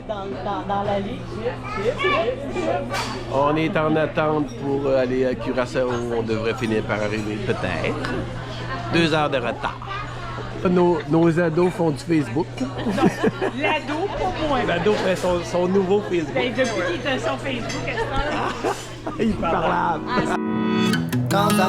Dans la ligue. On est en attente pour aller à Curaçao. On devrait finir par arriver, peut-être. 2 heures de retard. Nos ados font du Facebook. L'ado, pour moi. L'ado fait son nouveau Facebook. Ben, depuis qu'il est sur Facebook, à ce temps-là. Il parle. Quand ça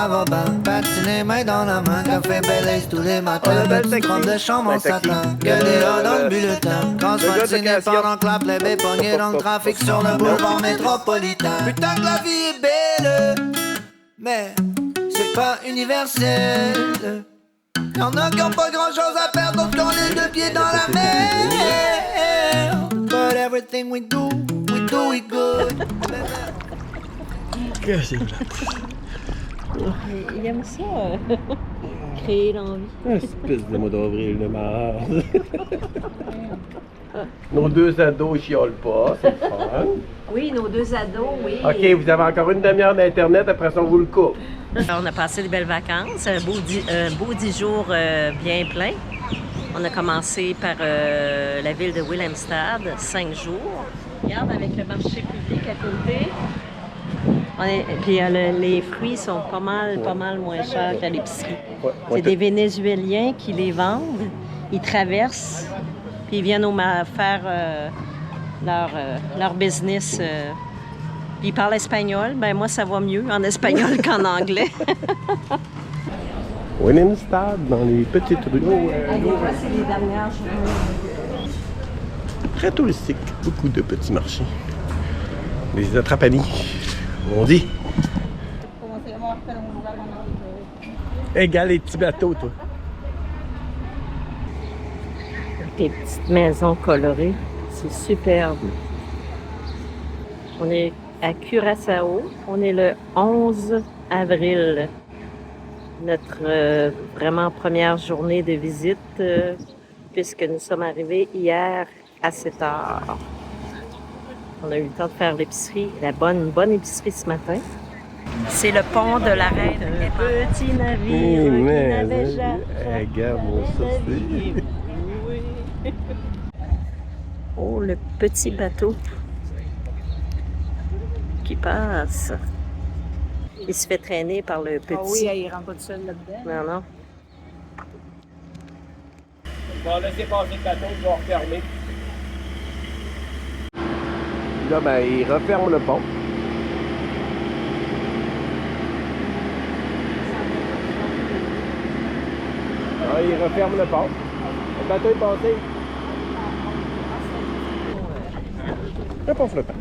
va bien, patiner main dans la main, café Baileys tous les matins, petite robe de chambre en satin, gueuler là dans le bulletin, quand se patiner pendant que la plèbe est pognée dans le trafic sur le boulevard métropolitain. Putain que la vie est belle, mais c'est pas universel. Y'en a qui ont pas grand chose à perdre, d'autres qui ont les 2 pieds dans la mer. But everything we do it good. Que c'est Il aime ça, créer l'envie. espèce de mois d'avril de merde. Nos 2 ados chiolent pas, c'est le fun. Oui, nos 2 ados, oui. OK, vous avez encore une demi-heure d'Internet, après ça, on vous le coupe. On a passé de belles vacances, un beau 10 jours bien plein. On a commencé par la ville de Willemstad, 5 jours. Regarde, avec le marché public à côté. Puis les fruits sont pas mal moins chers qu'à l'épicerie. C'est des Vénézuéliens qui les vendent. Ils traversent, puis ils viennent faire leur business. Puis ils parlent espagnol. Ben moi, ça va mieux en espagnol qu'en anglais. Willemstad, dans les petites rues. C'est les dernières journées. Très touristique, beaucoup de petits marchés. Les attrapanies, on dit. Égal les petits bateaux, toi. Des petites maisons colorées, c'est superbe. On est à Curaçao, on est le 11 avril. Notre vraiment première journée de visite, puisque nous sommes arrivés hier à 7 heures. On a eu le temps de faire l'épicerie, une bonne épicerie ce matin. C'est le pont de la Reine. Le petit navire qui n'avait jamais. Regarde-moi ça, Oh, le petit bateau qui passe. Il se fait traîner par le petit. Ah oui, il rentre pas tout seul là-dedans. Non. On va laisser passer le bateau, il va refermer. Là, ben, il referme le pont. Ah, il referme le pont. Le bateau est passé. Le pont flottant.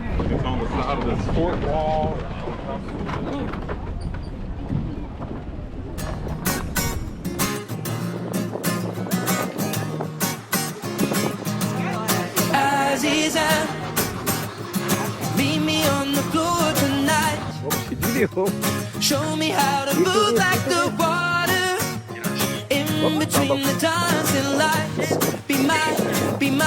Aziza, meet me on the floor tonight. Oh, c'est du vidéo. Show me how to move like the water in between the dancing lights. Be my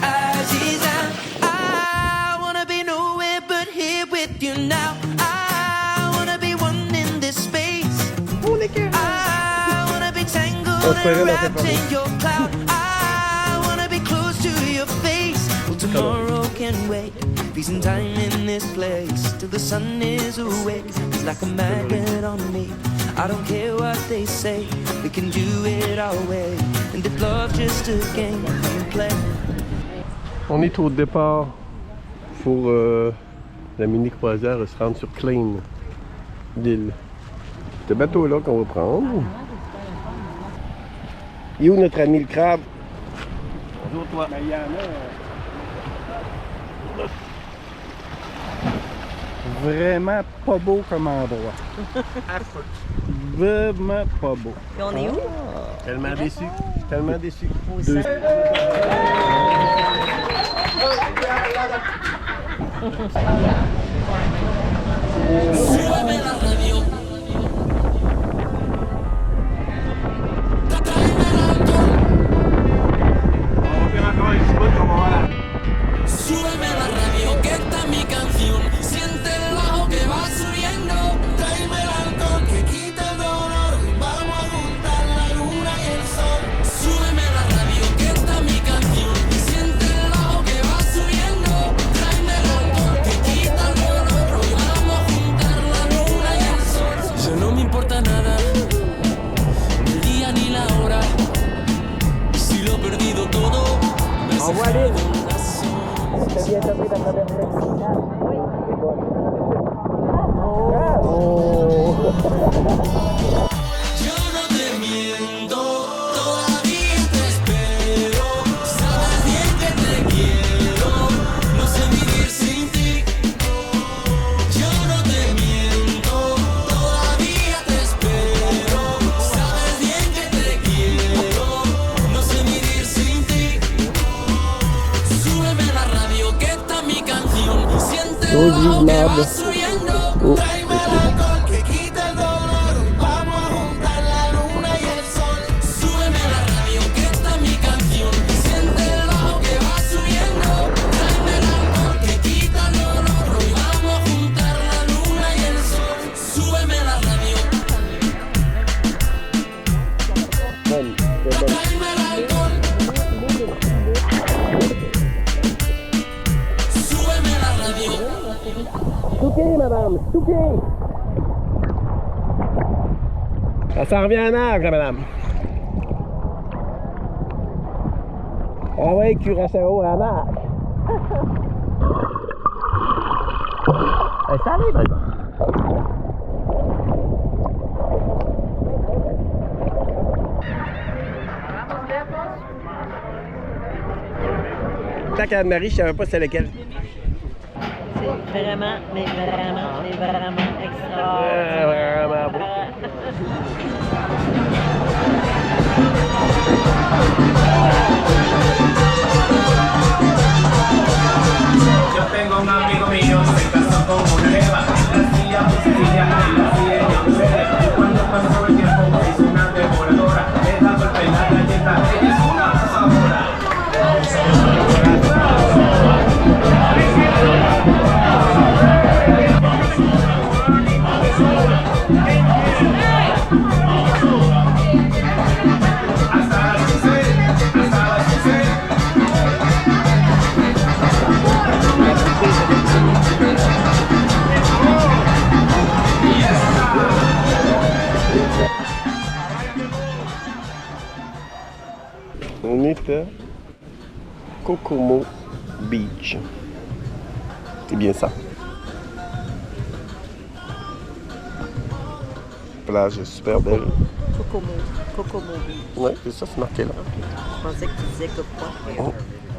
Aziza. I wanna be nowhere but here with you now. I wanna be one in this space. I wanna be tangled and wrapped in your cloud. I wanna be close to your face. Well, tomorrow can wait. Freezing time in this place till the sun is awake. It's like a magnet on me. I don't care what they say. We can do it our way. And if love just a game, we can play. On est au départ pour la mini-croisière se rendre sur Klein, l'île. Ce bateau-là qu'on va prendre. Et où notre ami le crabe? Bonjour toi. Ben, il y en a. Vraiment pas beau comme endroit. Vraiment pas beau. Et on est où? Tellement déçu. Tellement déçu. Súbeme la radio, que esta es mi canción. Siente el bajo que va subiendo. Tráeme el alcohol que quita el dolor. Vamos a juntar la luna y el sol. Súbeme la radio, que esta es mi canción. Siente Roses que Mad. va subiendo. Oh, Tráeme el alcohol que quita el dolor. Vamos a juntar la luna y el sol. Súbeme la radio que esta es mi canción. Siente el bajo que va subiendo. Tráeme el alcohol que quita el dolor. Hoy vamos a juntar la luna y el sol. Súbeme la radio. Tráeme el alcohol. Súbeme la radio. Touquet, madame, Touquet! Ça s'en revient en arc, là, madame. Ah ouais, curaçao en arc. Ça arrive, par exemple. Tant qu'Anne-Marie, je savais pas c'était lequel. C'est vraiment, mais vraiment extraordinaire. Vraiment beau. Yo tengo un amigo mío, se casó con una jeva. La silla sencilla y la silla no cuando pasó el tiempo hizo una devoradora. Le da golpe en la galleta, ella es una abusadora. On est à Kokomo Beach. C'est bien ça. Plage super belle. Kokomo Beach. Ouais, c'est ça, c'est marqué là. Je pensais que tu disais Kokomo. Oh,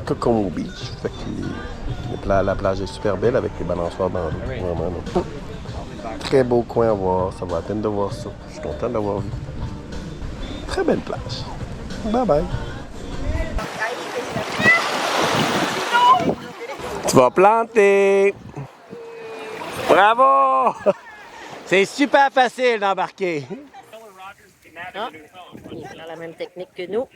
Kokomo Beach. Fait que la plage est super belle avec les balançoires dans l'eau. Vraiment. Là. Très beau coin à voir. Ça va à peine de voir ça. Je suis content d'avoir vu. Très belle plage. Bye bye. Tu vas planter. Bravo! C'est super facile d'embarquer. Ah, il prend la même technique que nous.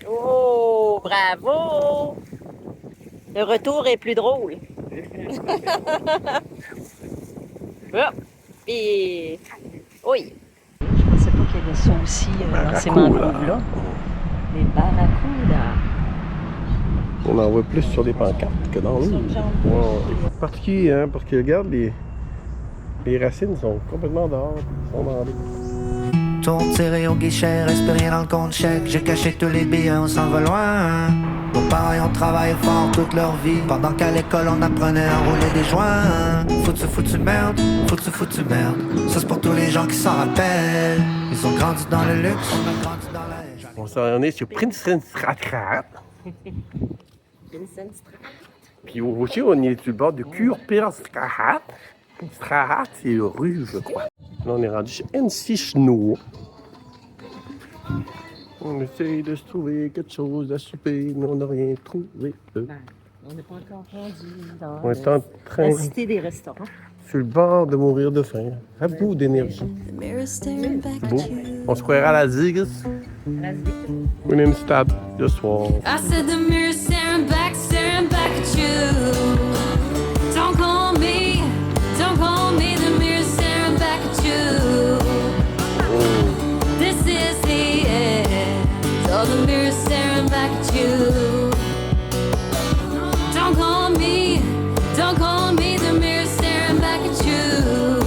Oh, bravo! Le retour est plus drôle. Hop, puis, oui. Je pensais pas qu'il y avait ça aussi dans ces mangroves-là. Les barracudas. On en voit plus sur les pancartes que dans l'eau. Wow. C'est particulier, hein, parce que regarde, les racines sont complètement dehors. Ils sont dans l'eau. Tourne serré au guichet, reste rien dans le compte chèque. J'ai caché tous les billets, on s'en va loin. Nos parents ont travaillé fort toute leur vie. Pendant qu'à l'école on apprenait à rouler des joints. Foutu merde, foutu merde. Ça c'est pour tous les gens qui s'en rappellent. Ils ont grandi dans le luxe, on a grandi dans la... On s'en est sur Prinsenstraat. Puis aussi, on est sur le bord de Kurpirstraat. Straat, c'est rue, je crois. Là, on est rendu chez Ensichnour. On essaye de se trouver quelque chose à souper, mais on n'a rien trouvé. On n'est pas encore rendu dans On est en train, la cité des restaurants. sur le bord de mourir de faim. À bout d'énergie. C'est beau. On se croirait à la Zigas. Willemstad, ce soir. I said the mirror staring back at you. Don't call me, the mirror staring back at you. This is the end. Oh, the mirror staring back at you. Don't call me, the mirror staring back at you.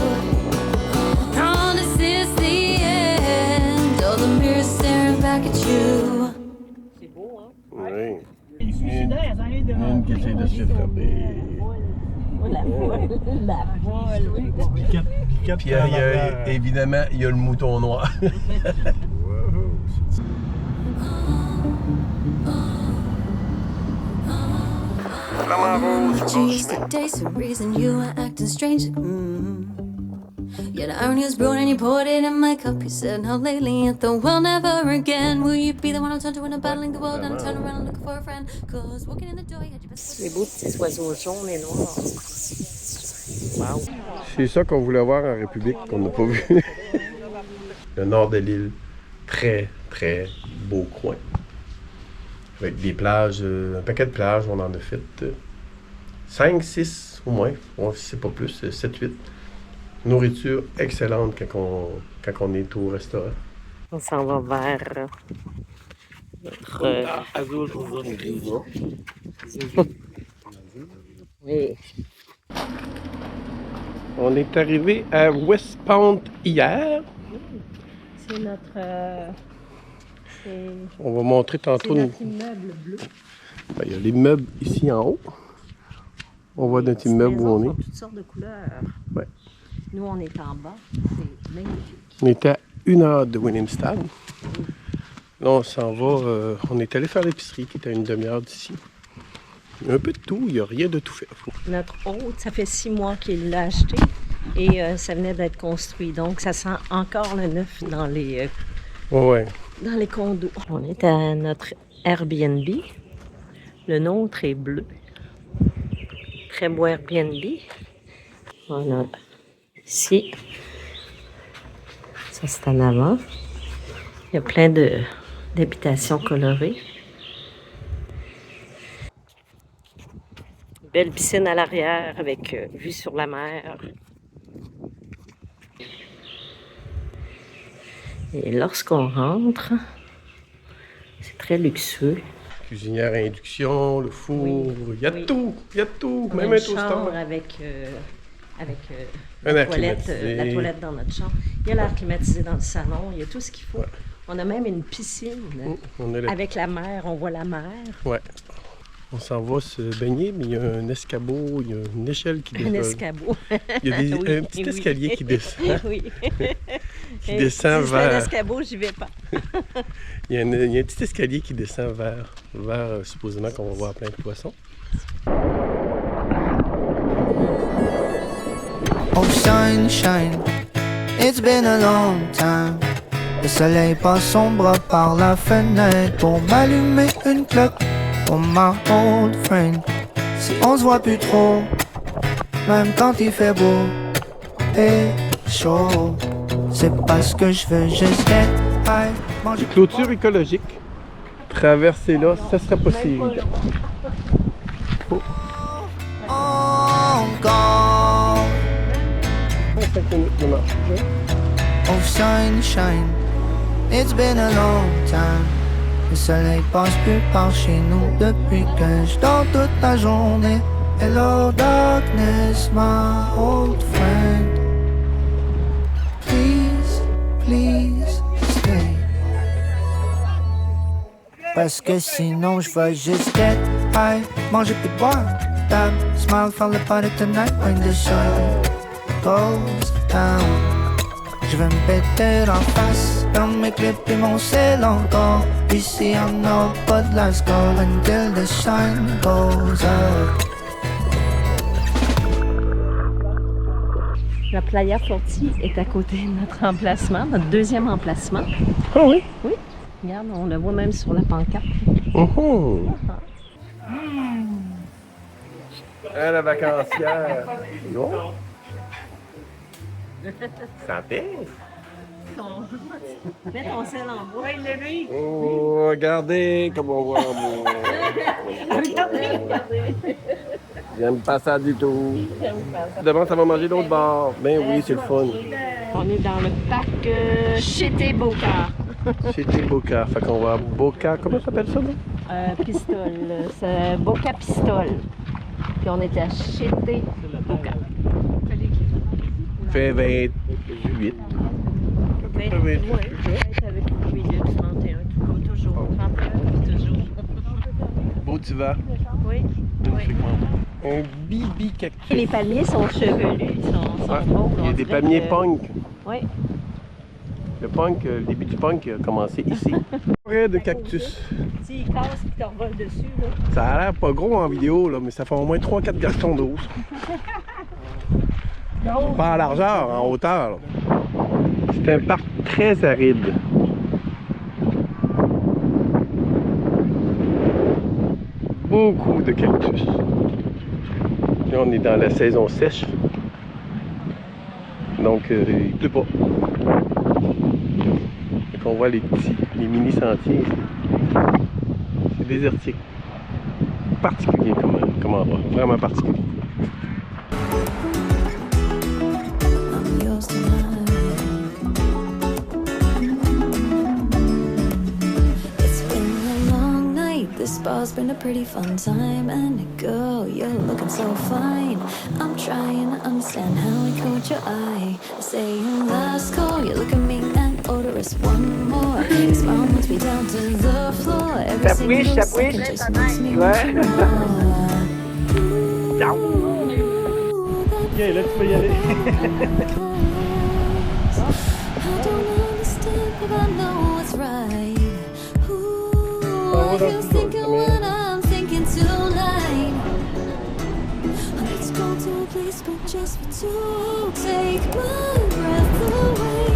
Oh, this is the end. Oh, the mirror staring back at you. C'est beau, hein? Oui. Une qui essaie de se frapper. La voile, oui. Puis évidemment, il y a le mouton noir. Geez, today's the reason you are acting strange. Yeah, the irony was brewing and you poured it in my cup. You said, how lately at the well, never again. Will you be the one I turn to when I'm battling the world and I turn around and look for for a friend. Cause walking in the door, you had your best Les beaux petits oiseaux jaunes et noirs. Wow. C'est ça qu'on voulait voir en République, qu'on n'a pas vu. Le nord de l'île, très, très beau coin. Avec des plages, un paquet de plages, on en a fait 5, 6 au moins, c'est pas plus, 7, 8. Nourriture excellente quand on est au restaurant. On s'en va vers notre... Oui. On est arrivé à West Point hier. C'est notre... On va montrer tantôt. notre immeuble bleu. Ben, il y a l'immeuble ici en haut. On voit notre immeuble où on est. Toutes sortes de couleurs. Ouais. Nous, on est en bas. C'est magnifique. On était à 1 heure de Williamstown. Là, on s'en va. On est allé faire l'épicerie qui était à une demi-heure d'ici. Il y a un peu de tout, il n'y a rien de tout fait. Notre hôte, ça fait 6 mois qu'il l'a acheté et ça venait d'être construit. Donc, ça sent encore le neuf dans les condos. On est à notre Airbnb. Le nôtre est bleu. Très beau Airbnb. Voilà. Ici, ça c'est en avant. Il y a plein d'habitations colorées. Belle piscine à l'arrière avec vue sur la mer. Et lorsqu'on rentre, c'est très luxueux. Cuisinière à induction, le four, il y a tout, il y a tout, On a même une un toaster. chambre avec Un la air toilette, climatisé. la toilette dans notre chambre. Il y a l'air climatisé dans le salon, il y a tout ce qu'il faut. Ouais. On a même une piscine On est là. avec la mer, on voit la mer. Ouais. On s'en va se baigner, mais il y a un escabeau, il y a une échelle qui descend. Un escabeau. Il y a Oui, un petit oui. escalier qui descend. Oui. Qui descend si je fais un vers. escabeau, j'y vais pas. Il y a un petit escalier qui descend vers supposément qu'on va voir plein de poissons. Oh sunshine, it's been a long time. Le soleil passe son bras par la fenêtre pour m'allumer une clope. Oh my old friend, si on se voit plus trop, même quand il fait beau et chaud, c'est parce que je veux juste get high, manger Clôture écologique. Traverser là, ça serait pas si évident. encore. 5 minutes de marche. Oh sunshine, it's been a long time. Le soleil passe plus par chez nous depuis que je dors toute la journée. Hello darkness, my old friend. Please, please stay. Parce que sinon je vais juste get high, manger puis boire. Table, smile, faire le party tonight when the sun goes down. Je vais me péter en face, dans mes clips et mon sel encore. Ici on n'a pas de la score until the sun goes up. La Playa Forti est à côté de notre emplacement, notre deuxième emplacement. Ah oui? Oui. Regarde, on le voit même sur la pancarte. Ah, la vacancière. Bon. Santé. Mets ton sel en bois. Oh, regardez comme on voit en bois. J'aime pas ça du tout. Demain, ça va manger l'autre bord. Ben oui, c'est le fun. On est dans le parc Chété Boca. C'était Boca. Fait qu'on va à Boca. Comment ça s'appelle ça, là? Pistole. C'est Boca Pistole. Puis on était à Chété Boca. Fait 28. Oui, avec le milieu du 31, tout comme toujours. 31, toujours. Beau divan. Oui. Un bibi cactus. Les palmiers sont chevelus, ils sont Ouais. beaux. Il y a on des dirait palmiers que- punk. Oui. Le début du punk a commencé ici. Forêt de cactus. S'ils cassent et qu'ils te revolent dessus, là. Ça a l'air pas gros en vidéo, là, mais ça fait au moins 3-4 garçons d'eau. Pas en largeur, en hauteur. là. C'est un parc très aride. beaucoup de cactus. Là, on est dans la saison sèche. Donc, il pleut pas. Donc, on voit les mini sentiers. C'est désertique. Particulier comme endroit. Vraiment particulier. I'm yours tonight. It's been a long night. This bar's been a pretty fun time. And girl, you're looking so fine. I'm trying to understand how it caught your eye. I say your last call, you look at me and order us one more. Your smile knocks me down to the floor. Every single second just makes me want more. Ok, là tu peux y aller. I don't understand, but I know it's right. Who are you thinking when I'm thinking tonight? Let's go to a place but just for two. Take my breath away.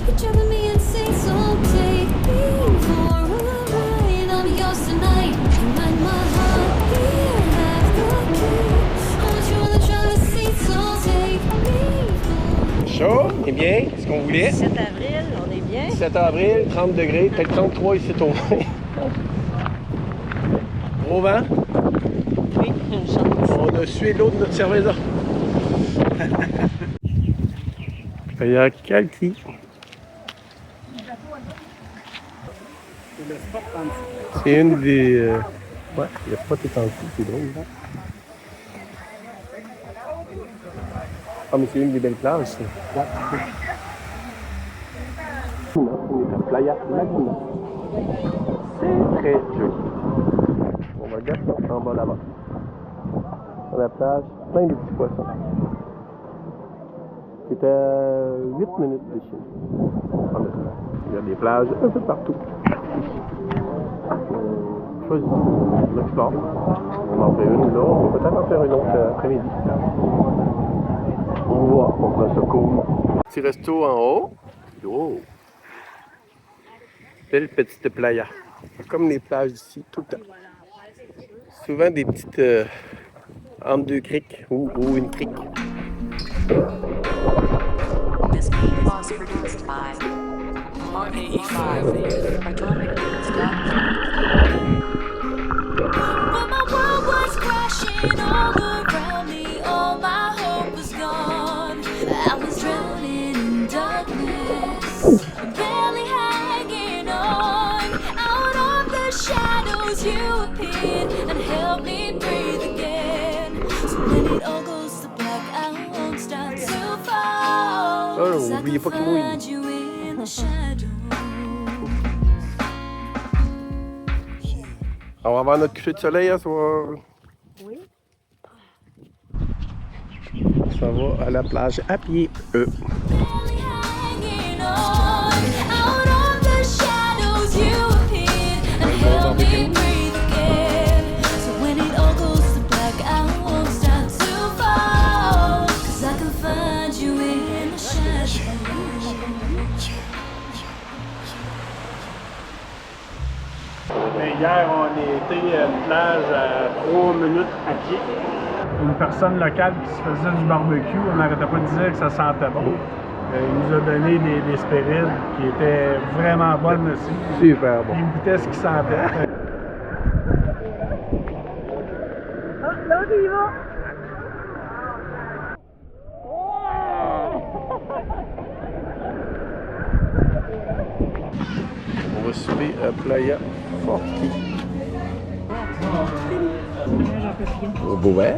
You're driving me insane, so take me for a ride. I'm yours tonight. You mind my heart? You have the key. I want you on the driver's seat, so take me. Chaud, c'est bien, c'est ce qu'on voulait. 7 avril, on est bien. 7 avril, 30 degrés, peut-être 33 ici au moins. Gros vent. Oui, une chance. On a sué l'eau de notre cerveza. Il y a Calki. C'est une des... Ouais, il n'y a pas de temps, c'est drôle. Là. Ah, mais c'est une des belles plages, ça. Ouais. On est à Playa Laguna. C'est très joli. On va regarder en bas là-bas. Sur la plage, plein de petits poissons. C'est à 8 minutes de chez nous. Il y a des plages un peu partout. Choisis. On explore. On en fait une là. On va peut-être en faire une autre après-midi. On voit. On prend ce cours. Petit resto en haut. Oh! Belle petite playa. Comme les plages ici, tout le temps. Souvent des petites entre deux criques ou une crique. This beat was produced by RAE5, Atomic Stop. When my world was crashing all around me, all my hope was gone. I was drowning in darkness, barely hanging on. Out of the shadows you appeared and helped me breathe again. So when it all goes to black, I won't start to fall. 'Cause I oubliez can pas qu'il mouille. find you in the shadows. On va avoir notre coucher de soleil ce soir. Oui. Ça va à la plage à pied. Barely hanging on. Out of the shadows you appeared and helped me breathe again. So when it all goes to black, I won't start to fall. 'Cause I can find you in the shadows. Mais hier, on était à une plage à 3 minutes à pied. Une personne locale qui se faisait du barbecue, on n'arrêtait pas de dire que ça sentait bon. Il nous a donné des spérides qui étaient vraiment bonnes aussi. Super bon. Il goûtait ce qu'il sentait. On va souper à Playa Forti. Au Beauvert.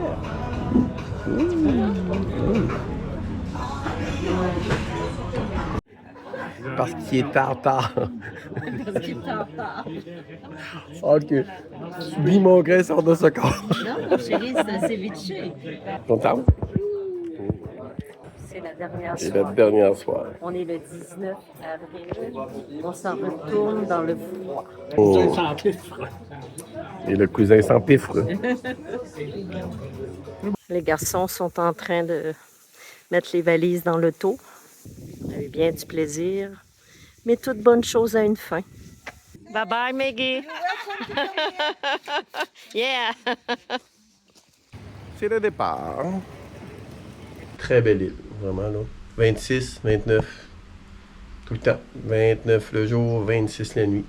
Parce qu'il est tard. Parce qu'il est en retard. Ok. Subis mon grain sort de ce corps. Non, chérie, c'est un ceviche. Content? C'est la dernière C'est soirée. la dernière soirée. On est le 19 avril. On s'en retourne dans le froid. Oh. Et le cousin sans pifre. Les garçons sont en train de mettre les valises dans l'auto. Vous avez bien du plaisir. Mais toute bonne chose a une fin. Bye bye, Maggie. Yeah. C'est le départ. Très belle île, vraiment là. 26, 29, tout le temps. 29 le jour, 26 la nuit.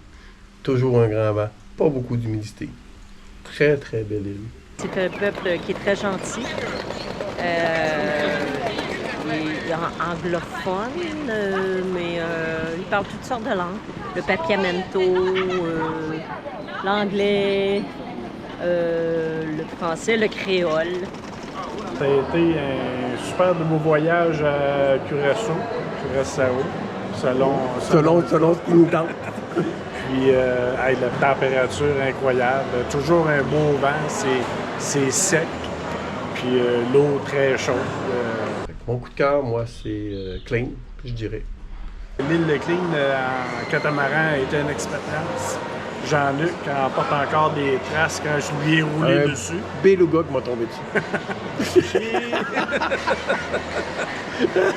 Toujours un grand vent, pas beaucoup d'humidité. Très, très belle île. C'est un peuple qui est très gentil. Il est anglophone, mais il parle toutes sortes de langues. Le papiamento, l'anglais, le français, le créole. Ça a été un super de beau voyage à Curaçao, selon ce qui nous tente. Puis la température incroyable, toujours un beau vent, c'est sec, puis l'eau très chaude. Mon coup de cœur, moi, c'est Klein, je dirais. L'île de Klein en catamaran a été une expérience. Jean-Luc en porte encore des traces quand je lui ai roulé dessus. Beluga qui m'a tombé dessus.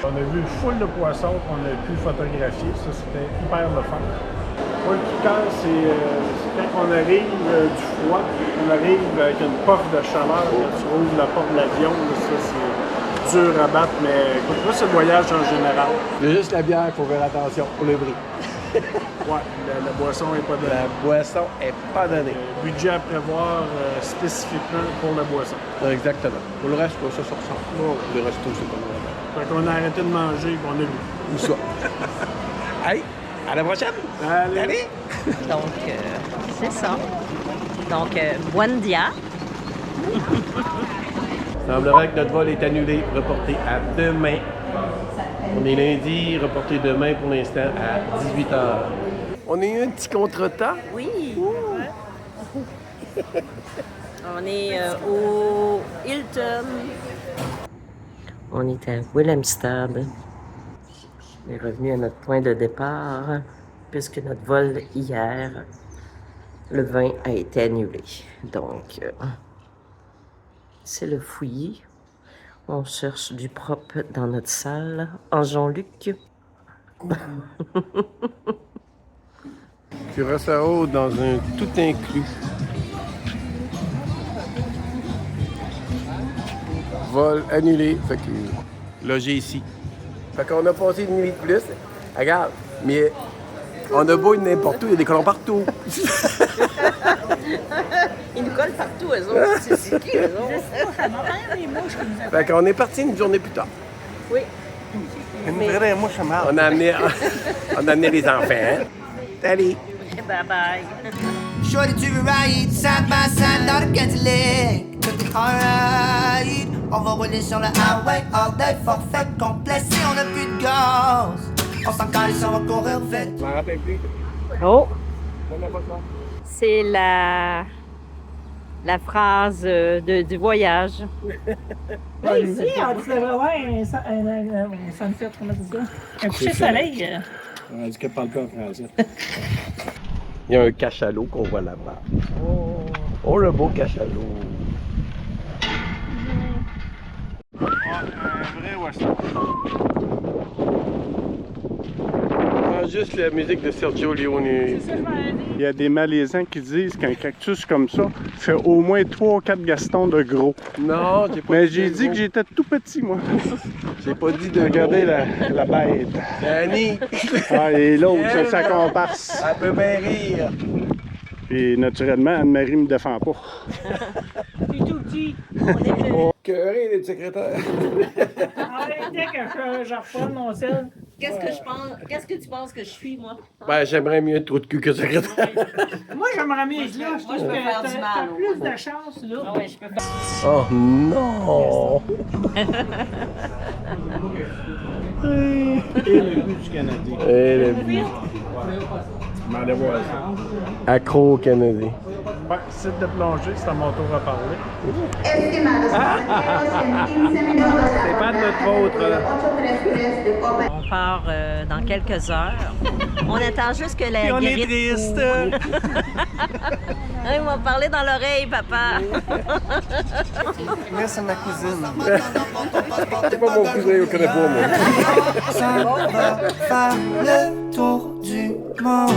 On a vu une foule de poissons qu'on a pu photographier. Ça, c'était hyper le fun. Moi, le coup de cœur, c'est quand on arrive du froid, on arrive avec une puff de chaleur, là, tu ouvres la porte de l'avion, là, ça, c'est dur à battre, mais écoute, moi, c'est le voyage en général. Il y a juste la bière, il faut faire attention pour le bruit. Ouais, la boisson n'est pas donnée. La boisson est pas donnée. Budget à prévoir spécifiquement pour la boisson. Exactement. Pour le reste, ça se ressemble. Le resto, c'est pas normal. Fait qu'on a arrêté de manger et on a bu. Où ça? Allez, à la prochaine! Allez! Donc, c'est ça. Donc, buen dia. Il semblerait que notre vol est annulé, reporté à demain. On est lundi, reporté demain pour l'instant à 18h. On a eu un petit contretemps. Oui. On est au Hilton. On est à Willemstad. On est revenu à notre point de départ puisque notre vol hier, le 20, a été annulé. Donc, c'est le fouillis. On cherche du propre dans notre salle. En Jean-Luc. Curaçao dans un tout inclus. Vol annulé. Fait que logé ici. Fait qu'on a passé une nuit de plus. Regarde, mais on a beau être n'importe où, il y a des colons partout. Ils nous collent partout, eux autres. C'est qui, eux autres? Fait qu'on est parti une journée plus tard. Oui. On a amené, on a amené les enfants. Hein? Salut! Bye-bye. Shorty tu veux ride side by side dans le Cadillac. Alright, on va rouler sur le highway all day, forfait complet. Si on a plus de gaz, on s'en calisse, on va courir vite. Je m'en rappelle plus. Oh! C'est la phrase du voyage. Là, ici, on devrait avoir un sunset, comment tu dis ça? Un coucher de soleil. On dit qu'elle parle pas en français. Il y a un cachalot qu'on voit là-bas. Oh, le beau cachalot. Un vrai western. Juste la musique de Sergio Leone. Il y a des Malaisiens qui disent qu'un cactus comme ça fait au moins 3 ou 4 Gastons de gros. Non, j'ai pas Mais dit j'ai de dit gros. que j'étais tout petit, moi. J'ai pas dit de Regardez gros. la bête. Annie, Ah, et l'autre, c'est sa comparse. elle peut bien rire. Et naturellement, Anne-Marie me défend pas. Puis tout petit. Cœuré, les secrétaires. Dès que je reprends mon sel. Qu'est-ce que je pense? Qu'est-ce que tu penses que je suis, moi? Ben, j'aimerais mieux être trou de cul que secrétaire. Moi, j'aimerais mieux être là. Je trouve je peux faire que du t'as mal, plus de chance là. Ah ouais, je peux pas. Oh non! Et le but du Canadien. Et le but. Je m'en allais voir ça. Accro au Canadien. Ouais, site de plongée, c'est à mon tour à parler. C'est pas de notre faute, là. On part dans quelques heures. On attend juste que la on est guérite triste. ouvre. Ils m'ont parlé dans l'oreille, papa. Merci à ma cousine. C'est pas mon cousin, je connais pas, moi. Ça va faire le tour du monde.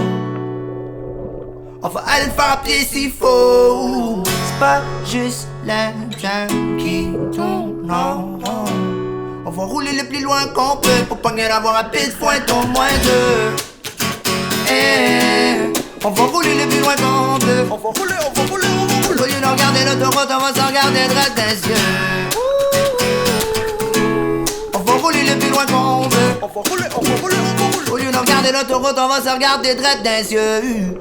On va aller le faire à pied s'il faut. C'est pas juste la jambe qui tourne, non, non. On va rouler le plus loin qu'on peut pour pogner la voie rapide, faut être au moins deux. On va rouler le plus loin qu'on peut. On va rouler. Au lieu de regarder l'autoroute, on va se regarder droit dans les yeux. On va rouler le plus loin qu'on veut. On va rouler. Au lieu de regarder l'autoroute, on va se regarder droit dans les yeux.